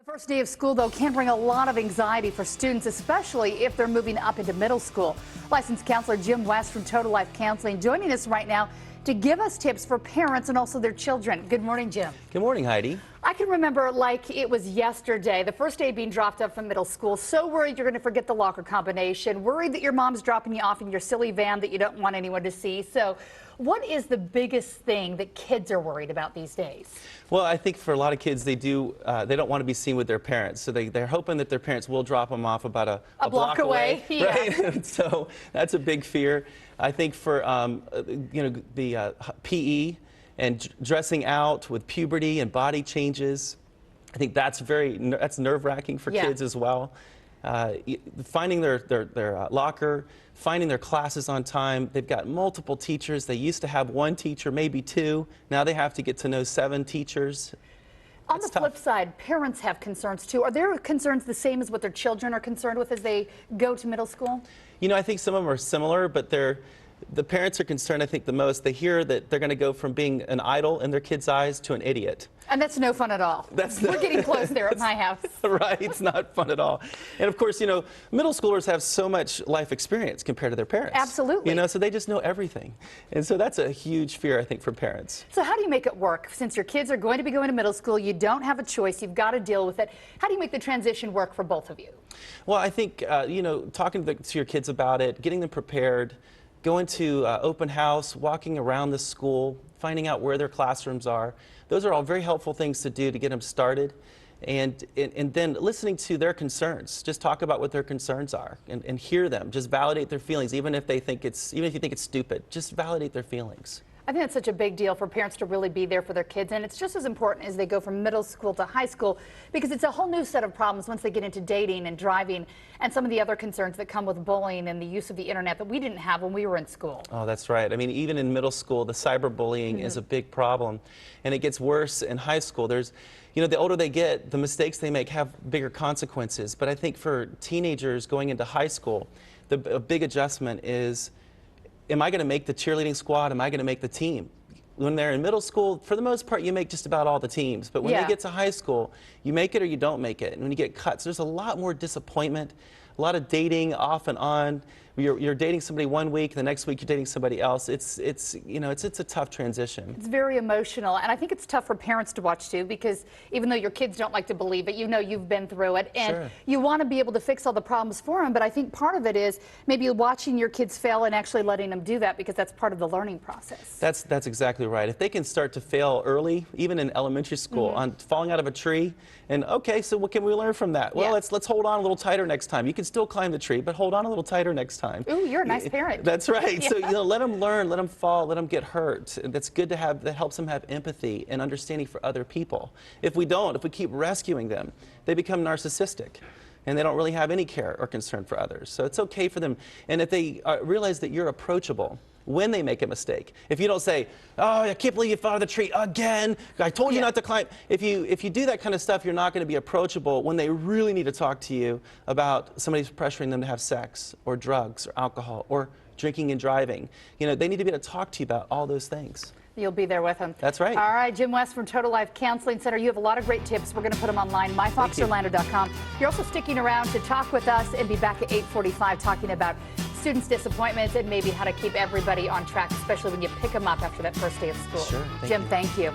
First day of school, though, can bring a lot of anxiety for students, especially if they're moving up into middle school. Licensed counselor Jim West from Total Life Counseling joining us right now to give us tips for parents and also their children. Good morning, Jim. Good morning, Heidi. I can remember like it was yesterday, the first day being dropped off from middle school. So worried you're going to forget the locker combination, worried that your mom's dropping you off in your silly van that you don't want anyone to see. So what is the biggest thing that kids are worried about these days? Well, I think for a lot of kids, they don't want to be seen with their parents. So they're hoping that their parents will drop them off about a block away. Right? Yeah. So that's a big fear. I think for the PE and dressing out with puberty and body changes, I think that's nerve-wracking for kids as well. Finding their locker, finding their classes on time. They've got multiple teachers. They used to have one teacher, maybe two. Now they have to get to know 7 teachers. On the flip side, parents have concerns too. Are their concerns the same as what their children are concerned with as they go to middle school? You know, I think some of them are similar, but the parents are concerned, I think, the most. They hear that they're going to go from being an idol in their kids' eyes to an idiot. And that's no fun at all. We're getting close there at my house. Right, it's not fun at all. And of course, you know, middle schoolers have so much life experience compared to their parents. Absolutely. You know, so they just know everything. And so that's a huge fear, I think, for parents. So how do you make it work? Since your kids are going to be going to middle school, you don't have a choice, you've got to deal with it. How do you make the transition work for both of you? Well, I think, you know, talking to your kids about it, getting them prepared, going to open house, walking around the school, finding out where their classrooms are. Those are all very helpful things to do to get them started. And then listening to their concerns. Just talk about what their concerns are and hear them. Just validate their feelings, even if you think it's stupid. Just validate their feelings. I think that's such a big deal for parents to really be there for their kids, and it's just as important as they go from middle school to high school, because it's a whole new set of problems once they get into dating and driving and some of the other concerns that come with bullying and the use of the internet that we didn't have when we were in school. Oh, that's right. I mean, even in middle school, the cyberbullying is a big problem, and it gets worse in high school. You know, the older they get, the mistakes they make have bigger consequences. But I think for teenagers going into high school, a big adjustment is, am I going to make the cheerleading squad? Am I going to make the team? When they're in middle school, for the most part, you make just about all the teams. But when they get to high school, you make it or you don't make it. And when you get cuts, there's a lot more disappointment, a lot of dating off and on. You're dating somebody one week, the next week you're dating somebody else. It's a tough transition. It's very emotional, and I think it's tough for parents to watch too, because even though your kids don't like to believe it, you know you've been through it, and you want to be able to fix all the problems for them. But I think part of it is maybe watching your kids fail and actually letting them do that, because that's part of the learning process. That's exactly right. If they can start to fail early, even in elementary school, on falling out of a tree, and okay, so what can we learn from that? Well, let's hold on a little tighter next time. You can still climb the tree, but hold on a little tighter next time. Ooh, you're a nice parent. That's right. So, you know, let them learn, let them fall, let them get hurt. That's good to have. That helps them have empathy and understanding for other people. If we keep rescuing them, they become narcissistic, and they don't really have any care or concern for others. So it's okay for them. And if they realize that you're approachable when they make a mistake. If you don't say, oh, I can't believe you fell out of the tree again, I told you not to climb. If you do that kind of stuff, you're not going to be approachable when they really need to talk to you about somebody's pressuring them to have sex or drugs or alcohol or drinking and driving. You know, they need to be able to talk to you about all those things. You'll be there with them. That's right. All right, Jim West from Total Life Counseling Center. You have a lot of great tips. We're going to put them online, myfoxorlando.com. You're also sticking around to talk with us and be back at 8:45 talking about students' disappointments and maybe how to keep everybody on track, especially when you pick them up after that first day of school. Sure. Jim, thank you.